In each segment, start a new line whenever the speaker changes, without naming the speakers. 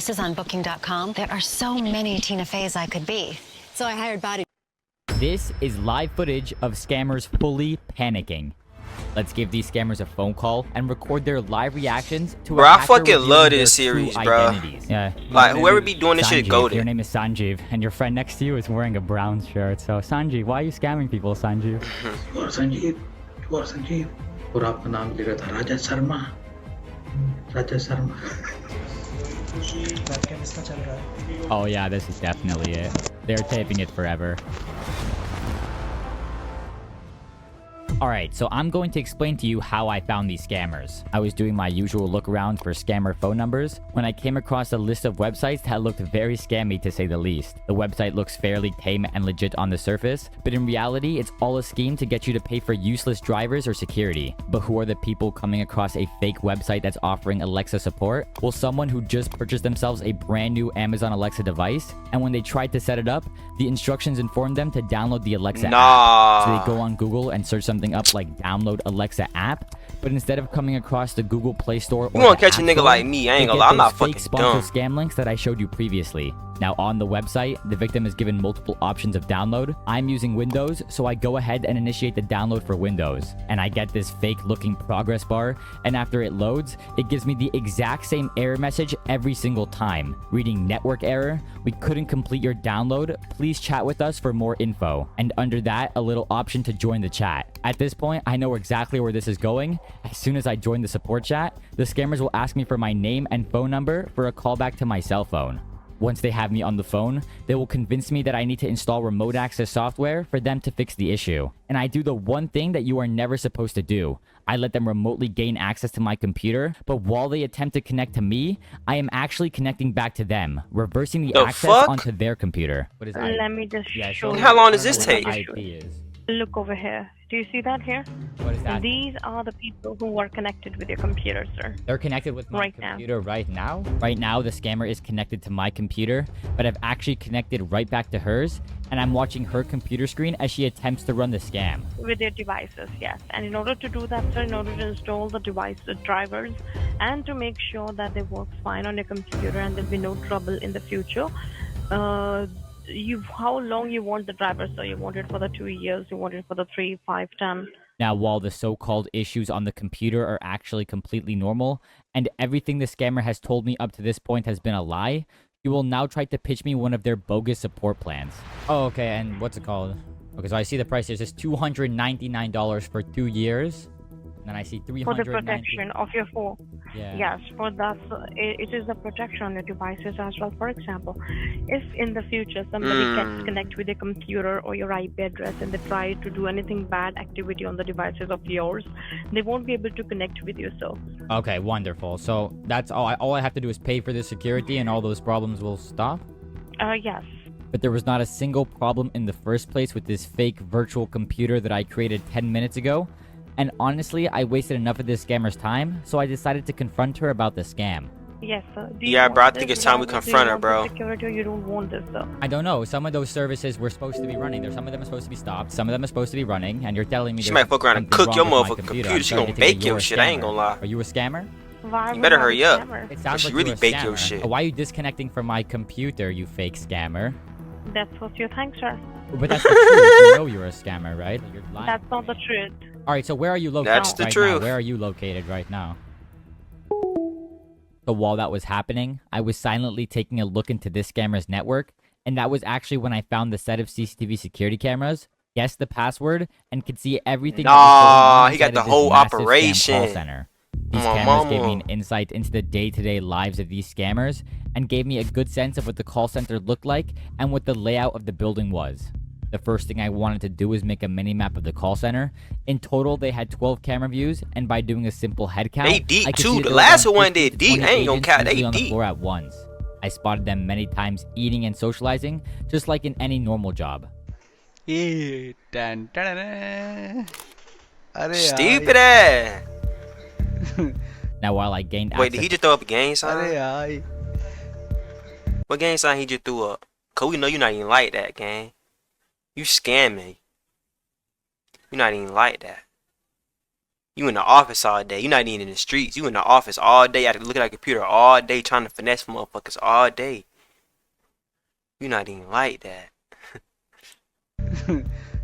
This is on Booking.com. There are so many Tina Feys I could be. So I hired body.
This is live footage of scammers fully panicking. Let's give these scammers a phone call and record their live reactions to
Bro,
a
I
hacker
fucking
revealing
love
their
this
true
series, bro.
identities. Yeah.
Like, whoever be doing this shit,
Sanjeev,
golden.
your name is Sanjeev, and your friend next to you is wearing a brown shirt. So, Sanjeev, why are you scamming people, Sanjeev?
और संजीव और आपका नाम लिखा था राजा Sharma
Oh yeah, this is definitely it. They're taping it forever. Alright, so I'm going to explain to you how I found these scammers. I was doing my usual look around for scammer phone numbers when I came across a list of websites that looked very scammy to say the least. The website looks fairly tame and legit on the surface, but in reality, it's all a scheme to get you to pay for useless drivers or security. But who are the people coming across a fake website that's offering Alexa support? Well, someone who just purchased themselves a brand new Amazon Alexa device, and when they tried to set it up, the instructions informed them to download the Alexa app. So they go on Google and search something up like download Alexa app, but instead of coming across the Google Play Store or
You won't
the
catch a
App
nigga
Store,
like me. I ain't
they
gonna
get
lie, I'm
those
not
fake
fucking
sponsored
dumb.
scam links that I showed you previously. Now on the website, the victim is given multiple options of download. I'm using Windows, so I go ahead and initiate the download for Windows. And I get this fake looking progress bar, and after it loads, it gives me the exact same error message every single time. Reading network error, we couldn't complete your download, please chat with us for more info. And under that, a little option to join the chat. At this point, I know exactly where this is going. As soon as I join the support chat, the scammers will ask me for my name and phone number for a callback to my cell phone. Once they have me on the phone, they will convince me that I need to install remote access software for them to fix the issue. And I do the one thing that you are never supposed to do. I let them remotely gain access to my computer, but while they attempt to connect to me, I am actually connecting back to them, reversing the access
fuck?
onto their computer. What is
Let me just show you.
How long does this
what
take?
IP is.
Look over here. Do you see that here?
What is that?
These are the people who are connected with your computer, sir.
They're connected with my
Right now.
computer right now? Right now, the scammer is connected to my computer, but I've actually connected right back to hers, and I'm watching her computer screen as she attempts to run the scam.
With your devices, yes. And in order to do that, sir, in order to install the device, the drivers, and to make sure that they work fine on your computer and there'll be no trouble in the future, how long you want the driver? So you want it for the 2 years, you want it for the 3, 5, 10.
Now, while the so-called issues on the computer are actually completely normal, and everything the scammer has told me up to this point has been a lie, you will now try to pitch me one of their bogus support plans. Oh, okay, and what's it called? Okay, so I see the price here. It says $299 for 2 years. And then I see $390.
For the protection of your phone.
Yeah.
Yes, for that, it is the protection on your devices as well. For example, if in the future somebody gets connect with your computer or your IP address and they try to do anything bad activity on the devices of yours, they won't be able to connect with you, so.
Okay, wonderful. So that's all I have to do is pay for the security and all those problems will stop?
Yes.
But there was not a single problem in the first place with this fake virtual computer that I created 10 minutes ago. And honestly, I wasted enough of this scammer's time, so I decided to confront her about the scam.
Yes, sir.
Yeah, bro, I think it's time we confront her, bro.
Security, or you don't want this, though.
I don't know. Some of those services were supposed to be running. Some of them are supposed to be stopped. Some of them are supposed to be running. And you're telling me
She
there's
might fuck around and
something
cook your
wrong with my
motherfucking
computer.
computer.
I'm
She
starting
gonna
to think
bake
that you're
your
a
shit. I ain't
scammer.
gonna lie.
Are you a scammer?
Why
You
would
better
I be
hurry up.
scammer?
It sounds
She
like
really
you're a
bake your
scammer.
shit.
Why are you disconnecting from my computer, you fake scammer?
That's what you think, sir.
But that's the truth. You know you're a scammer, right? You're lying.
That's not the truth.
All right, so where are you located
That's the
right
truth.
now? Where are you located right now? So while that was happening, I was silently taking a look into this scammer's network, and that was actually when I found the set of CCTV security cameras, guessed the password, and could see everything that was going on
he got
inside
the
of this
whole
massive scam
operation.
call center. These
My
cameras gave me
mama.
an insight into the day-to-day lives of these scammers, and gave me a good sense of what the call center looked like and what the layout of the building was. The first thing I wanted to do was make a mini-map of the call center. In total, they had 12 camera views, and by doing a simple head count,
They deep
I could
too.
see that
The
there
last
were
one
15
they
to
deep.
20
I ain't gonna
agents
count, they
usually on the
deep.
floor at once. I spotted them many times eating and socializing, just like in any normal job.
ये ton ton अरे
Stupid ass.
Now, while I gained
Wait, did
access
he just throw up a gang
अरे
sign?
यार
What gang sign he just threw up? Cause we know you're not even like that, gang. You scamming. You're not even like that. You in the office all day. You not even in the streets. You in the office all day. You have to look at a computer all day trying to finesse motherfuckers all day. You not even like that.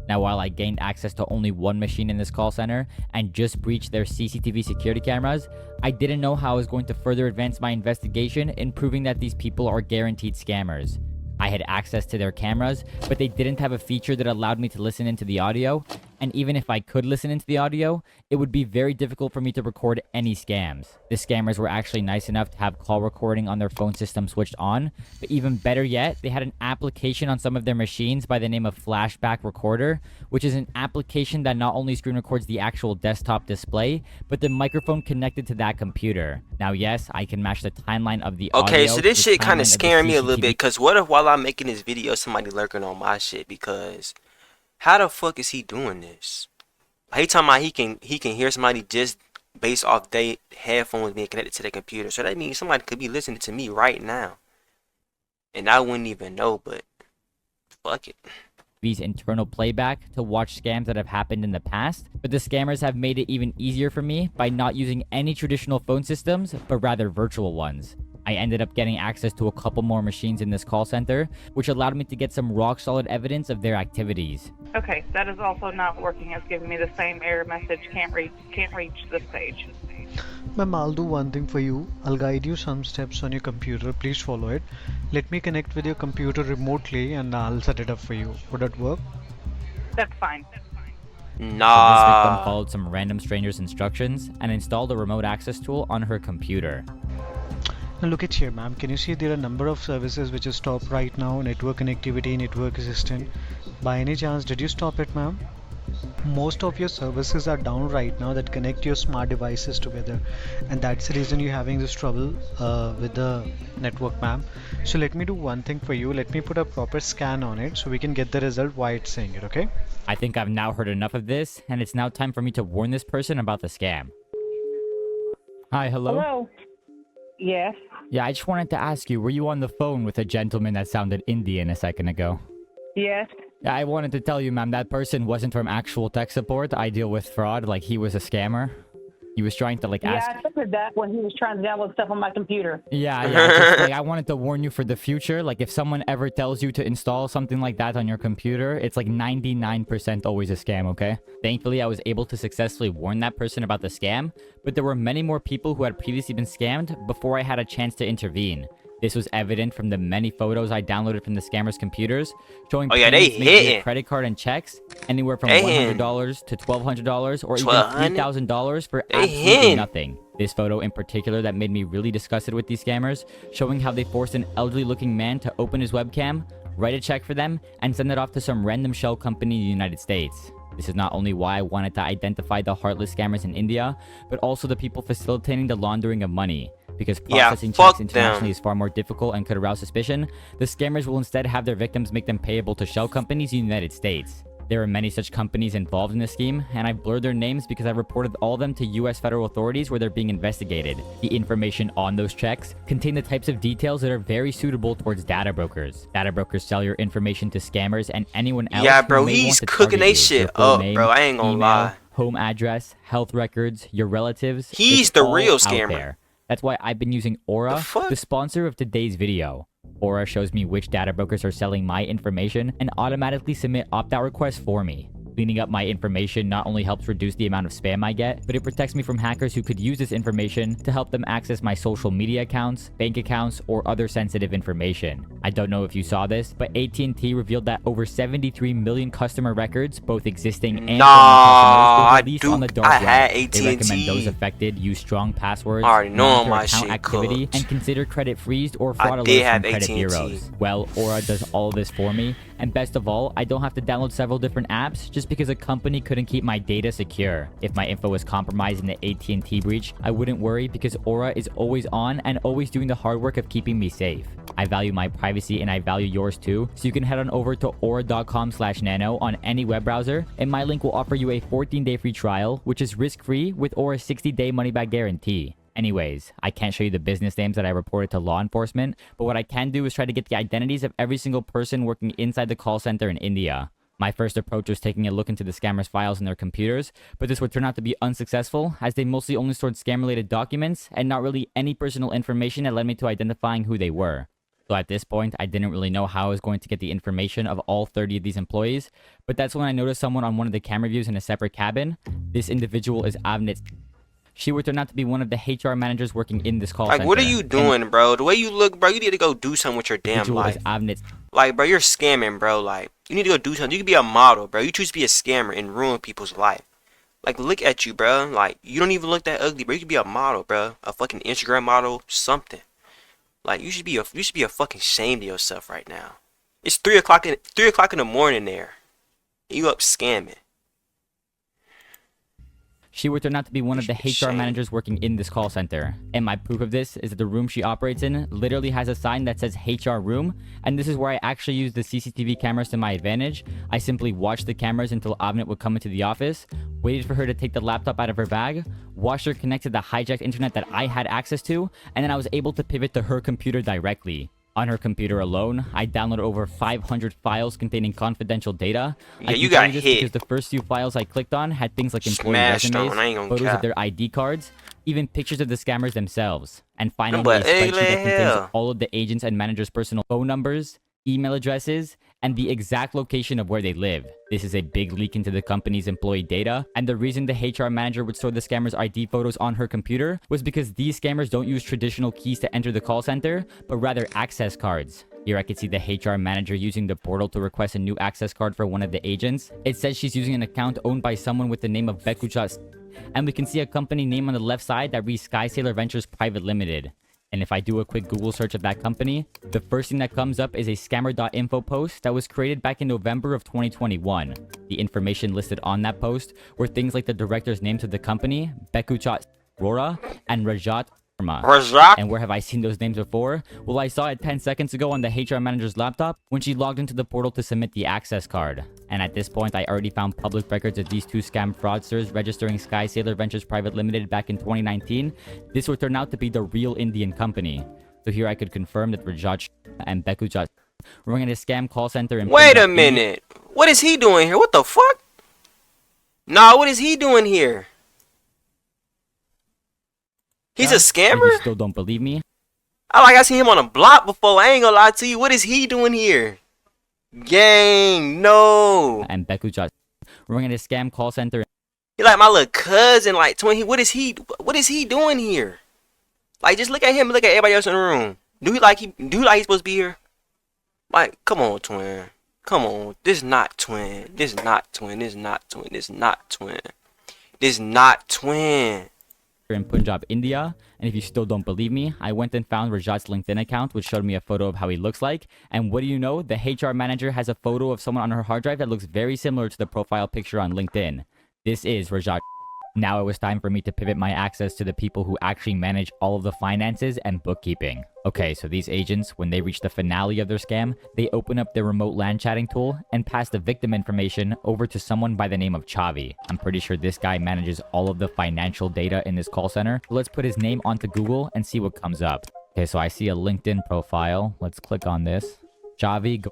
Now, while I gained access to only one machine in this call center and just breached their CCTV security cameras, I didn't know how I was going to further advance my investigation in proving that these people are guaranteed scammers. I had access to their cameras, but they didn't have a feature that allowed me to listen into the audio, and even if I could listen into the audio, it would be very difficult for me to record any scams. The scammers were actually nice enough to have call recording on their phone system switched on, but even better yet, they had an application on some of their machines by the name of Flashback Recorder, which is an application that not only screen records the actual desktop display, but the microphone connected to that computer. Now, yes, I can match the timeline of the audio.
Okay, so this
to the
shit kind
timeline
of
the
scaring me a little
CCTV.
bit. Because what if while I'm making this video, somebody lurking on my shit? Because how the fuck is he doing this? He talking about he can hear somebody just based off their headphones being connected to their computer. So that means somebody could be listening to me right now. And I wouldn't even know, but fuck it.
These internal playback to watch scams that have happened in the past, but the scammers have made it even easier for me by not using any traditional phone systems, but rather virtual ones. I ended up getting access to a couple more machines in this call center, which allowed me to get some rock solid evidence of their activities.
Okay, that is also not working. It's giving me the same error message. Can't reach this page.
Ma'am, I'll do one thing for you. I'll guide you some steps on your computer. Please follow it. Let me connect with your computer remotely and I'll set it up for you. Would that work?
That's fine.
So this victim
Nah.
followed some random stranger's instructions and installed a remote access tool on her computer.
Now look at here, ma'am. Can you see there are a number of services which is stopped right now? Network connectivity, network assistant. By any chance, did you stop it, ma'am? Most of your services are down right now that connect your smart devices together, and that's the reason you're having this trouble with the network, ma'am. So let me do one thing for you. Let me put a proper scan on it so we can get the result why it's saying it, okay?
I think I've now heard enough of this, and it's now time for me to warn this person about the scam. Hi, hello?
Hello? Yes.
Yeah, I just wanted to ask you, were you on the phone with a gentleman that sounded Indian a second ago?
Yes.
Yeah, I wanted to tell you, ma'am, that person wasn't from actual tech support. I deal with fraud, like he was a scammer. He was trying to ask.
I figured that when he was trying to download stuff on my computer.
Yeah. Just, I wanted to warn you for the future. Like, if someone ever tells you to install something like that on your computer, it's like 99% always a scam, okay? Thankfully, I was able to successfully warn that person about the scam, but there were many more people who had previously been scammed before I had a chance to intervene. This was evident from the many photos I downloaded from the scammers' computers, showing
Oh, yeah, they
payments made via
hitting.
credit card and checks, anywhere from
They
$100 to $1,200 or even
$1,200?
$3,000 for
They
absolutely
hitting.
nothing. This photo in particular that made me really disgusted with these scammers, showing how they forced an elderly-looking man to open his webcam, write a check for them, and send it off to some random shell company in the United States. This is not only why I wanted to identify the heartless scammers in India, but also the people facilitating the laundering of money. Because
Yeah,
processing
fuck
checks internationally
them.
is far more difficult and could arouse suspicion, the scammers will instead have their victims make them payable to shell companies in the United States. There are many such companies involved in this scheme, and I've blurred their names because I've reported all of them to US federal authorities where they're being investigated. The information on those checks contain the types of details that are very suitable towards data brokers. Data brokers sell your information to scammers and anyone else
Yeah,
who
bro,
may
he's
want to
cooking
target
they
you.
shit
Your full
up,
name,
bro. I ain't gonna
email,
lie.
home address, health records, your relatives.
He's
it's
the
all
real
out
scammer.
there. That's why I've been using Aura,
fuck?
the sponsor of today's video. Aura shows me which data brokers are selling my information and automatically submit opt-out requests for me. Cleaning up my information not only helps reduce the amount of spam I get, but it protects me from hackers who could use this information to help them access my social media accounts, bank accounts, or other sensitive information. I don't know if you saw this, but AT&T revealed that over 73 million customer records, both existing and
Nah,
former customers, were released on the dark
I
web.
had
They
AT&T.
recommend those affected use strong passwords,
I already know
monitor
my
account
shit
activity,
cooked.
and consider credit freezed or
I
fraud
did
alerts
have
from credit
AT&T.
bureaus. Well, Aura does all of this for me, and best of all, I don't have to download several different apps just because a company couldn't keep my data secure. If my info was compromised in the AT&T breach, I wouldn't worry because Aura is always on and always doing the hard work of keeping me safe. I value my privacy and I value yours too, so you can head on over to aura.com/nano on any web browser, and my link will offer you a 14-day free trial, which is risk-free with Aura's 60-day money-back guarantee. Anyways, I can't show you the business names that I reported to law enforcement, but what I can do is try to get the identities of every single person working inside the call center in India. My first approach was taking a look into the scammers' files in their computers, but this would turn out to be unsuccessful as they mostly only stored scam-related documents and not really any personal information that led me to identifying who they were. So at this point, I didn't really know how I was going to get the information of all 30 of these employees, but that's when I noticed someone on one of the camera views in a separate cabin. This individual is Avnet. She would turn out to be one of the HR managers working in this call center.
Like, what are you doing, bro? The way you look, bro, you need to go do something with your damn life. Like, bro, you're scamming, bro. Like, you need to go do something. You could be a model, bro. You choose to be a scammer and ruin people's life. Like, look at you, bro. Like, you don't even look that ugly, bro. You could be a model, bro. A fucking Instagram model, something. Like, you should be a fucking ashamed of yourself right now. It's 3 o'clock in the morning there. You up scamming.
She would turn out to be one of the HR managers working in this call center. And my proof of this is that the room she operates in literally has a sign that says HR room. And this is where I actually use the CCTV cameras to my advantage. I simply watched the cameras until Avnet would come into the office, waited for her to take the laptop out of her bag, watched her connect to the hijacked internet that I had access to, and then I was able to pivot to her computer directly. On her computer alone, I downloaded over 500 files containing confidential data.
Yeah, you got hit.
Because the first few files I clicked on had things like employee resumes, photos of their ID cards, even pictures of the scammers themselves. And finally, a spreadsheet that contains all of the agents' and managers' personal phone numbers, email addresses, and the exact location of where they live. This is a big leak into the company's employee data, and the reason the HR manager would store the scammer's ID photos on her computer was because these scammers don't use traditional keys to enter the call center, but rather access cards. Here I can see the HR manager using the portal to request a new access card for one of the agents. It says she's using an account owned by someone with the name of Bekuchat, and we can see a company name on the left side that reads Sky Sailor Ventures Private Limited. And if I do a quick Google search of that company, the first thing that comes up is a scammer.info post that was created back in November of 2021. The information listed on that post were things like the director's names of the company, Bekuchat Rora and Rajat Sharma. And where have I seen those names before? Well, I saw it 10 seconds ago on the HR manager's laptop when she logged into the portal to submit the access card. And at this point, I already found public records of these two scam fraudsters registering Sky Sailor Ventures Private Limited back in 2019. This would turn out to be the real Indian company. So here I could confirm that Rajat and Bekuchat were running a scam call center in
Wait a minute. What is he doing here? What the fuck? Nah, what is he doing here? He's a scammer?
You still don't believe me?
I seen him on a block before. I ain't gonna lie to you. What is he doing here? Gang, no.
And Bekuchat running a scam call center.
He like my little cousin, like twin. What is he doing here? Like, just look at him, look at everybody else in the room. Do he like he's supposed to be here? Like, come on, twin. Come on. This is not twin. This is not twin. This is not twin. This is not twin. This is not twin.
In Punjab, India. And if you still don't believe me, I went and found Rajat's LinkedIn account, which showed me a photo of how he looks like. And what do you know? The HR manager has a photo of someone on her hard drive that looks very similar to the profile picture on LinkedIn. This is Rajat. Now it was time for me to pivot my access to the people who actually manage all of the finances and bookkeeping. Okay, so these agents, when they reach the finale of their scam, they open up their remote LAN chatting tool and pass the victim information over to someone by the name of Chavi. I'm pretty sure this guy manages all of the financial data in this call center. So let's put his name onto Google and see what comes up. Okay, so I see a LinkedIn profile. Let's click on this. Chavi.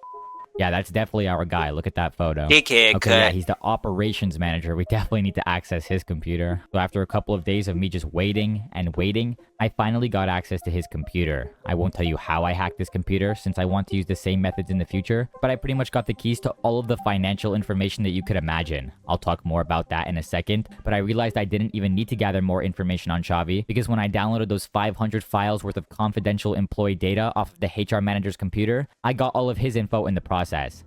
Yeah, that's definitely our guy. Look at that photo. Okay, yeah, he's the operations manager. We definitely need to access his computer. So after a couple of days of me just waiting and waiting, I finally got access to his computer. I won't tell you how I hacked this computer since I want to use the same methods in the future, but I pretty much got the keys to all of the financial information that you could imagine. I'll talk more about that in a second, but I realized I didn't even need to gather more information on Chavi because when I downloaded those 500 files worth of confidential employee data off of the HR manager's computer, I got all of his info in the process.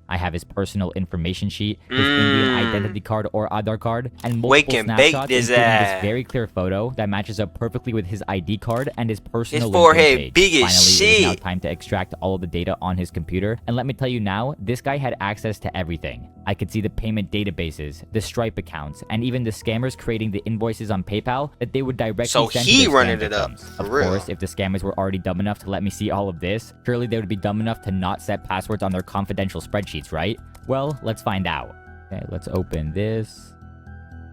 I have his personal information sheet, his Indian identity card or Aadhaar card, and multiple snapshots, including this very clear photo that matches up perfectly with his ID card and his personal
forehead big as
Finally,
shit.
it is now time to extract all of the data on his computer, and let me tell you now, this guy had access to everything. I could see the payment databases, the Stripe accounts, and even the scammers creating the invoices on PayPal that they would directly send to their
running
scam
it up.
victims. Of course, if the scammers were already dumb enough to let me see all of this, surely they would be dumb enough to not set passwords on their confidential spreadsheets, right? Well, let's find out. Okay, let's open this.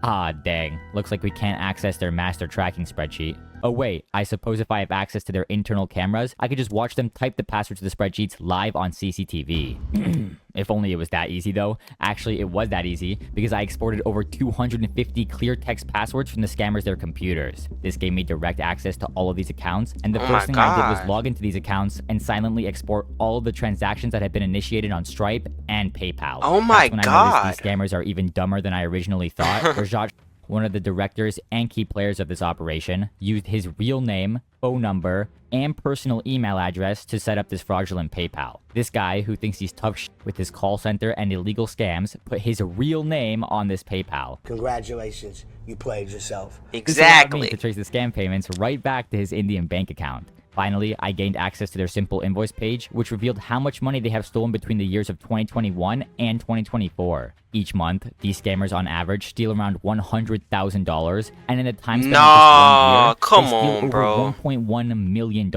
Ah, dang. Looks like we can't access their master tracking spreadsheet. Oh wait, I suppose if I have access to their internal cameras, I could just watch them type the password to the spreadsheets live on CCTV. If only it was that easy though. Actually, it was that easy because I exported over 250 clear text passwords from the scammers' their computers. This gave me direct access to all of these accounts, and the first thing I did was log into these accounts and silently export all of the transactions that had been initiated on Stripe and PayPal.
Oh my
That's when I noticed these scammers are even dumber than I originally thought. Rajat, one of the directors and key players of this operation, used his real name, phone number, and personal email address to set up this fraudulent PayPal. This guy, who thinks he's tough shit with his call center and illegal scams, put his real name on this PayPal.
Congratulations, you played yourself.
Exactly.
This allowed me to trace the scam payments right back to his Indian bank account. Finally, I gained access to their simple invoice page, which revealed how much money they have stolen between the years of 2021 and 2024. Each month, these scammers on average steal around $100,000, and in the time span of just 1 year, they steal over $1.1 million.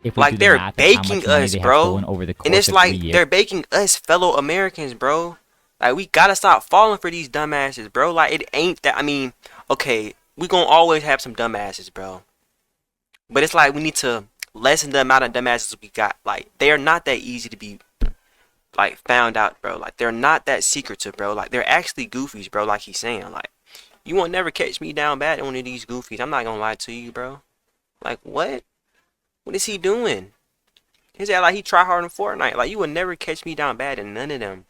If we
like
do the
they're
math of
baking us, bro.
Over the course
And it's
of
like
3 years,
they're baking us fellow Americans, bro. Like, we gotta stop falling for these dumbasses, bro. Like, it ain't that. I mean, okay, we gonna always have some dumbasses, bro. But it's like we need to lessen the amount of dumbasses we got. Like, they are not that easy to be, like, found out, bro. Like, they're not that secretive, bro. Like, they're actually goofies, bro. Like he's saying, like, you won't never catch me down bad in one of these goofies. I'm not gonna lie to you, bro. Like, what? What is he doing? He's like he try hard in Fortnite. Like, you would never catch me down bad in none of them.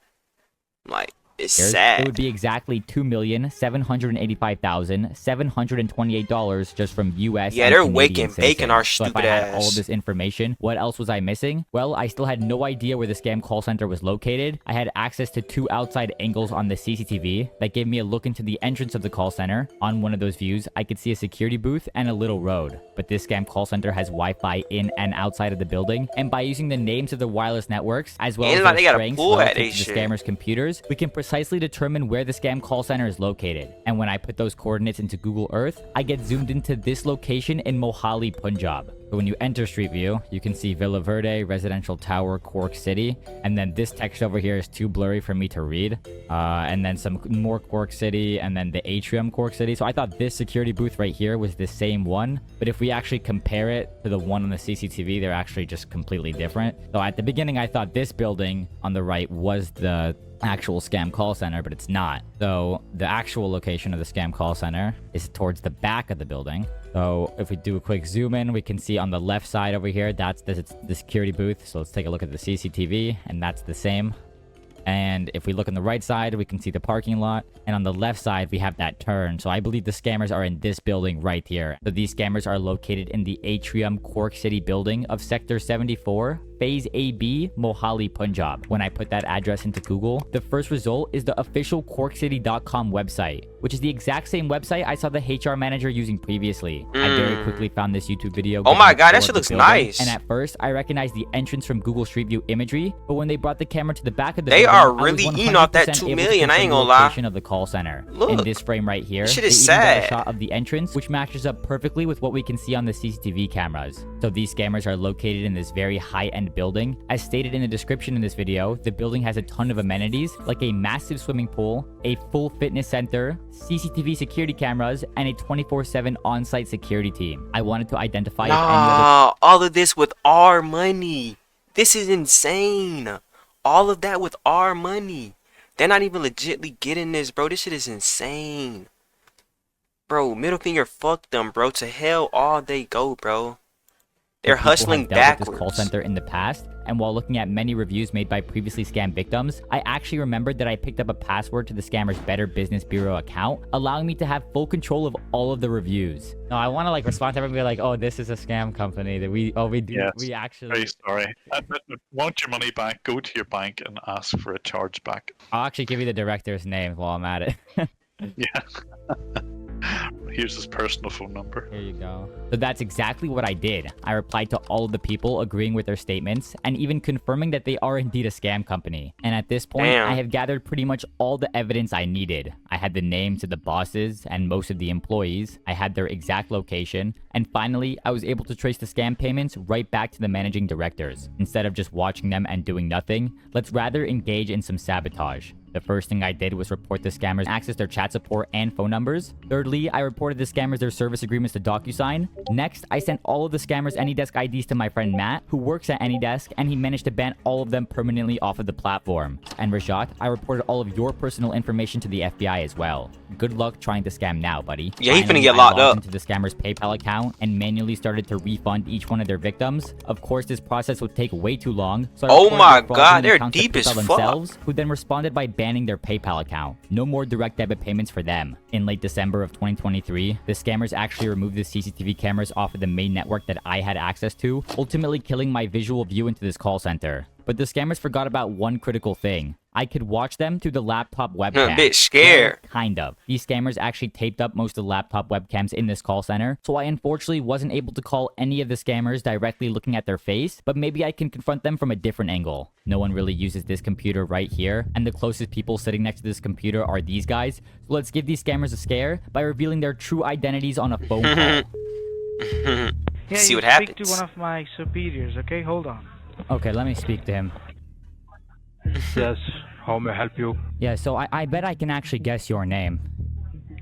Like, it's sad.
It would be exactly $2,785,728 just from U.S.
Yeah,
and
they're
Canadian
waking, baking
citizens.
our
So if
stupid
I had
ass.
all of this information, what else was I missing? Well, I still had no idea where the scam call center was located. I had access to 2 outside angles on the CCTV that gave me a look into the entrance of the call center. On one of those views, I could see a security booth and a little road. But this scam call center has Wi-Fi in and outside of the building, and by using the names of the wireless networks as well as
like they
their
got a
strengths
pool at
relative
they
to the
shit.
scammers' computers, we can precisely determine where the scam call center is located. And when I put those coordinates into Google Earth, I get zoomed into this location in Mohali, Punjab. But when you enter Street View, you can see Villa Verde, Residential Tower, Cork City, and then this text over here is too blurry for me to read. And then some more Cork City, and then the atrium Cork City. So I thought this security booth right here was the same one, but if we actually compare it to the one on the CCTV, they're actually just completely different. So at the beginning, I thought this building on the right was the actual scam call center, but it's not. So the actual location of the scam call center is towards the back of the building. So if we do a quick zoom in, we can see on the left side over here, that's the security booth. So let's take a look at the CCTV, and that's the same. And if we look on the right side, we can see the parking lot. And on the left side, we have that turn. So I believe the scammers are in this building right here. So these scammers are located in the Atrium Cork City building of Sector 74, Phase AB, Mohali, Punjab. When I put that address into Google, the first result is the official CorkCity.com website, which is the exact same website I saw the HR manager using previously. I very quickly found this YouTube video.
Oh my god, that
giving a
shit
tour of
looks
the building,
nice.
And at first, I recognized the entrance from Google Street View imagery, but when they brought the camera to the back of the
They
building,
are
I was
really eating off that
100%
$2
able to
million, I ain't
confirm the
gonna lie.
location of the call center.
Look,
in this frame right here,
this shit
they
is
even got a
sad.
shot of the entrance, which matches up perfectly with what we can see on the CCTV cameras. So these scammers are located in this very high-end building. As stated in the description in this video, the building has a ton of amenities, like a massive swimming pool, a full fitness center, CCTV security cameras, and a 24/7 on-site security team. I wanted to identify if any other
Nah, all of this with our money. This is insane. All of that with our money. They're not even legitly getting this, bro. This shit is insane. Bro, middle finger, fuck them, bro. To hell all they go, bro. They're
people
hustling
have dealt with this call
backwards.
center in the past, and while looking at many reviews made by previously scammed victims, I actually remembered that I picked up a password to the scammer's Better Business Bureau account, allowing me to have full control of all of the reviews. No, I want to like respond to everybody like, oh, this is a scam company that we do,
Yes.
we actually.
Very sorry. Want your money back? Go to your bank and ask for a charge back.
I'll actually give you the director's name while I'm at it.
Yeah. Here's his personal phone number.
Here you go. So that's exactly what I did. I replied to all of the people agreeing with their statements and even confirming that they are indeed a scam company. And at this point,
Damn.
I have gathered pretty much all the evidence I needed. I had the names of the bosses and most of the employees. I had their exact location. And finally, I was able to trace the scam payments right back to the managing directors. Instead of just watching them and doing nothing, let's rather engage in some sabotage. The first thing I did was report the scammers, access their chat support and phone numbers. Thirdly, I reported the scammers their service agreements to DocuSign. Next, I sent all of the scammers AnyDesk IDs to my friend Matt, who works at AnyDesk, and he managed to ban all of them permanently off of the platform. And Rajat, I reported all of your personal information to the FBI as well. Good luck trying to scam now, buddy.
Yeah, he finna
Finally,
get
I
locked
logged
up.
into the scammer's PayPal account and manually started to refund each one of their victims. Of course, this process would take way too long, so I
Oh
reported
my
the
God,
fraudulent
they're
accounts to
deep as
PayPal
fuck.
themselves, who then responded by banning their PayPal account. No more direct debit payments for them. In late December of 2023, the scammers actually removed the CCTV cameras off of the main network that I had access to, ultimately killing my visual view into this call center. But the scammers forgot about one critical thing. I could watch them through the laptop webcam.
Bit scared.
Well, kind of. These scammers actually taped up most of the laptop webcams in this call center, so I unfortunately wasn't able to call any of the scammers directly looking at their face, but maybe I can confront them from a different angle. No one really uses this computer right here, and the closest people sitting next to this computer are these guys, so let's give these scammers a scare by revealing their true identities on a phone call.
See what
Speak
happens.
to one of my superiors, okay? Hold on.
Okay, let me speak to him.
Yes, how may I help you?
Yeah, so I bet I can actually guess your name.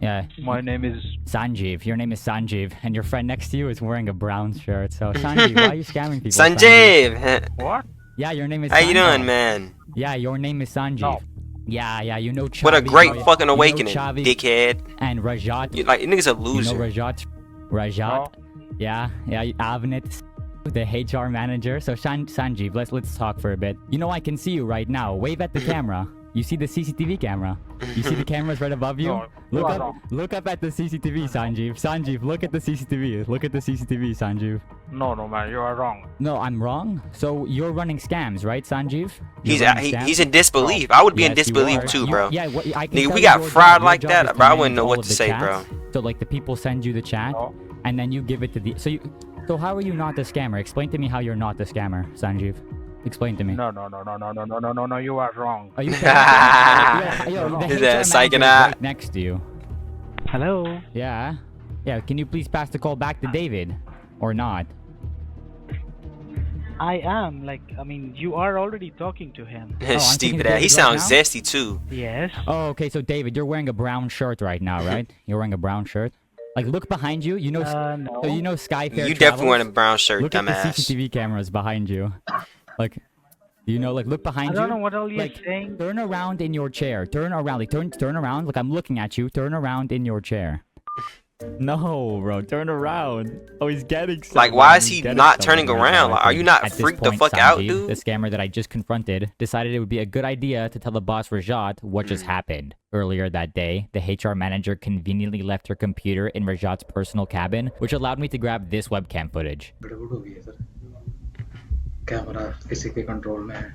Yeah.
My name is...
Sanjeev. Your name is Sanjeev, and your friend next to you is wearing a brown shirt. So, Sanjeev, why are you scamming people?
Sanjeev!
What?
Yeah, your name is
How you
Sanjeev.
doing, man?
Yeah, your name is Sanjeev.
No.
Yeah, you know Chavi.
What a great
you know-
fucking
you know
awakening,
Chavi
dickhead.
And Rajat.
You, like, niggas a
You
loser.
know Rajat? Rajat? Yeah, Avnit, the HR manager. So Sanjeev, let's talk for a bit. You know I can see you right now. Wave at the camera. You see the CCTV camera? You see the cameras right above you?
No, you are wrong.
Look up at the CCTV, Sanjeev. Sanjeev, look at the CCTV. Look at the CCTV, Sanjeev.
No, man, you are wrong.
No, I'm wrong. So you're running scams, right, Sanjeev?
He's
You're running scams?
he's in disbelief. I would be in
Yes, you
disbelief
are.
too, bro.
Yeah, I can
Nigga,
tell
we
you
got
your
fried
job-
like
your job
that,
is
bro. I
to
wouldn't know
manage
what
all
to
of the
say,
chats.
bro.
So like the people send you the chat, and then you give it to the. So how are you not the scammer? Explain to me how you're not the scammer, Sanjeev. Explain to me.
No, you are wrong.
Are you? Yo, the
His
HR
ass psyching
manager is
out.
right next to you.
Hello?
Yeah. Yeah. Can you please pass the call back to David, or not?
I am, you are already talking to him.
I'm
Stupid
thinking
ass. He
David
sounds
right now?
zesty too.
Yes.
Oh, okay. So David, you're wearing a brown shirt right now, right? You're wearing a brown shirt. Like, look behind you. You know,
No.
so you know Skyfair.
You definitely wearing a brown shirt,
Look at
dumbass.
the CCTV cameras behind you. Like, you know, like look behind you.
I don't know what all you're
like,
saying.
Turn around in your chair. Turn around. Like, turn around. Like, I'm looking at you. Turn around in your chair. No, bro. Turn around. Oh, he's getting someone.
Like, why is
He's
he
getting
not
someone
turning
right
around?
now,
Like,
I
are
think.
you not
At this
freaked the
point,
fuck out,
Sanjeev,
dude?
The scammer that I just confronted decided it would be a good idea to tell the boss Rajat what just happened. Earlier that day, the HR manager conveniently left her computer in Rajat's personal cabin, which allowed me to grab this webcam footage.
गड़बड़ हो गई है sir camera किसी के control में है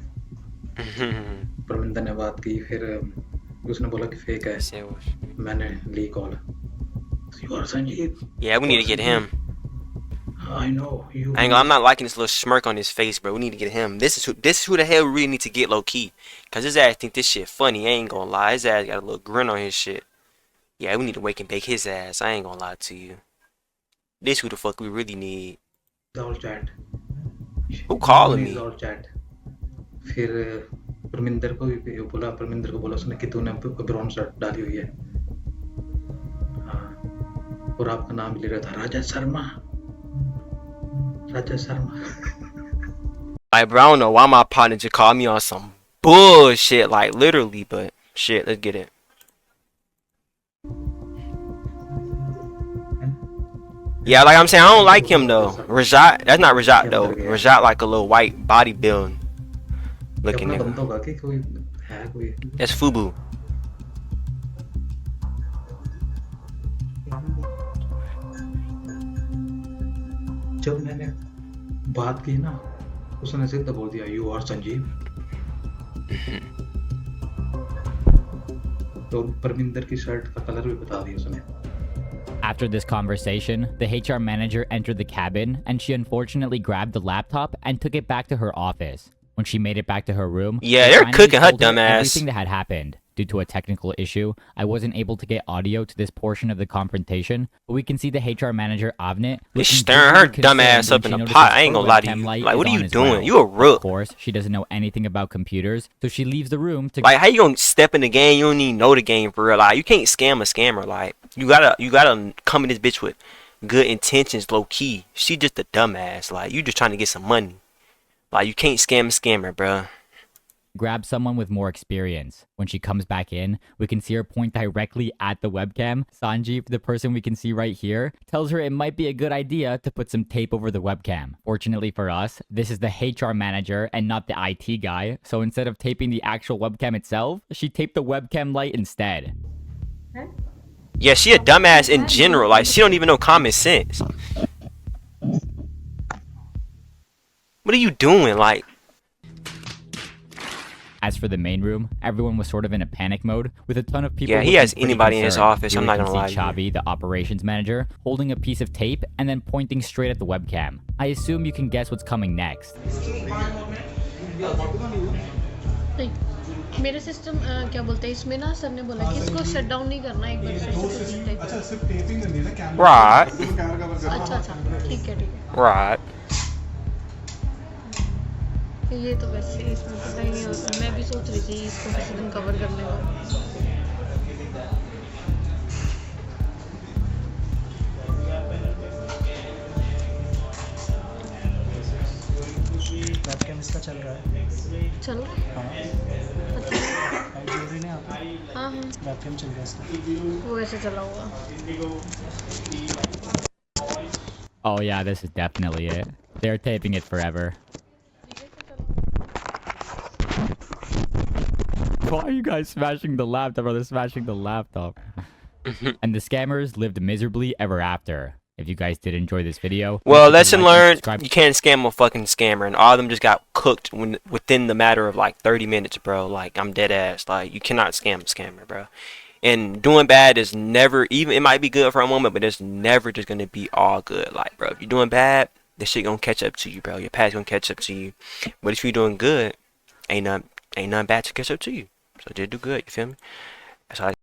परमिंदर ने बात की फिर उसने बोला कि फेक है मैंने ली call You are Sanjeev.
Yeah, we need to get him.
I know you.
Angle, I'm not liking this little smirk on his face, bro. We need to get him. This is who the hell we really need to get low key. Cause his ass think this shit funny. I ain't gonna lie. His ass got a little grin on his shit. Yeah, we need to wake and bake his ass. I ain't gonna lie to you. This who the fuck we really need.
All chat.
Who calling me?
All chat. फिर परमिंदर को बोला उसने कि तूने brown shirt डाली हुई है हाँ और आपका नाम ले रहा था राजा Sharma
Like, bro, I don't know why my partner just called me on some bullshit, like literally, but shit, let's get it. Yeah, like I'm saying, I don't like him though. Rajat, that's not Rajat though. Rajat like a little white bodybuilding looking nigga. That's Fubu.
जब मैंने बात की ना उसने सीधा बोल दिया you are Sanjeev तो परमिंदर की शर्ट का कलर भी बता दिया उसने
After this conversation, the HR manager entered the cabin and she unfortunately grabbed the laptop and took it back to her office. When she made it back to her room,
Yeah,
she
they're
finally
cooking her
told
dumb ass.
everything that had happened. due to a technical issue, I wasn't able to get audio to this portion of the confrontation, but we can see the HR manager, Avnet,
Just stirring her dumb ass up in the pot. I ain't gonna lie to you. Like, what are you doing? You a rook.
Of course, she doesn't know anything about computers, so she leaves the room to...
Like, how you gonna step in the game? You don't even know the game for real. Like, you can't scam a scammer. Like, you gotta come in this bitch with good intentions, low key. She just a dumbass. Like, you just trying to get some money. Like, you can't scam a scammer, bruh.
grab someone with more experience. When she comes back in, we can see her point directly at the webcam. Sanjeev, the person we can see right here, tells her it might be a good idea to put some tape over the webcam. Fortunately for us, this is the HR manager and not the IT guy, so instead of taping the actual webcam itself, she taped the webcam light instead.
Yeah, she a dumbass in general. Like, she don't even know common sense. What are you doing? Like,
as for the main room, everyone was sort of in a panic mode, with a ton of people.
Yeah, he has anybody in his office. I'm not gonna lie.
Chavi, the operations manager, holding a piece of tape and then pointing straight at the webcam. I assume you can guess what's coming next.
मेरे system क्या बोलते हैं इसमें ना sir ने बोला कि इसको शट डाउन नहीं करना एक बार से अच्छा सिर्फ टेपिंग करनी है ना कैमरा
right
अच्छा अच्छा ठीक है
right
ये तो वैसे इसमें पता ही नहीं होता मैं भी सोच रही थी इसको किसी दिन कवर करने का
वेबकैम इसका चल रहा है
हाँ अच्छा
जरूरी नहीं आता
हाँ
वेबकैम चल रहा है इसका
वो ऐसे चला होगा
Oh yeah, this is definitely it. They're taping it forever. Why are you guys smashing the laptop? Or they're smashing the laptop. And the scammers lived miserably ever after. If you guys did enjoy this video,
well, lesson learned, you can't scam a fucking scammer, and all of them just got cooked within the matter of like 30 minutes, bro. Like, I'm dead ass. Like, you cannot scam a scammer, bro. And doing bad is never, even, it might be good for a moment, but it's never just gonna be all good. Like, bro, if you're doing bad, this shit gonna catch up to you, bro. Your past gonna catch up to you. But if you're doing good, ain't nothing bad to catch up to you. So just do good, you feel me? That's all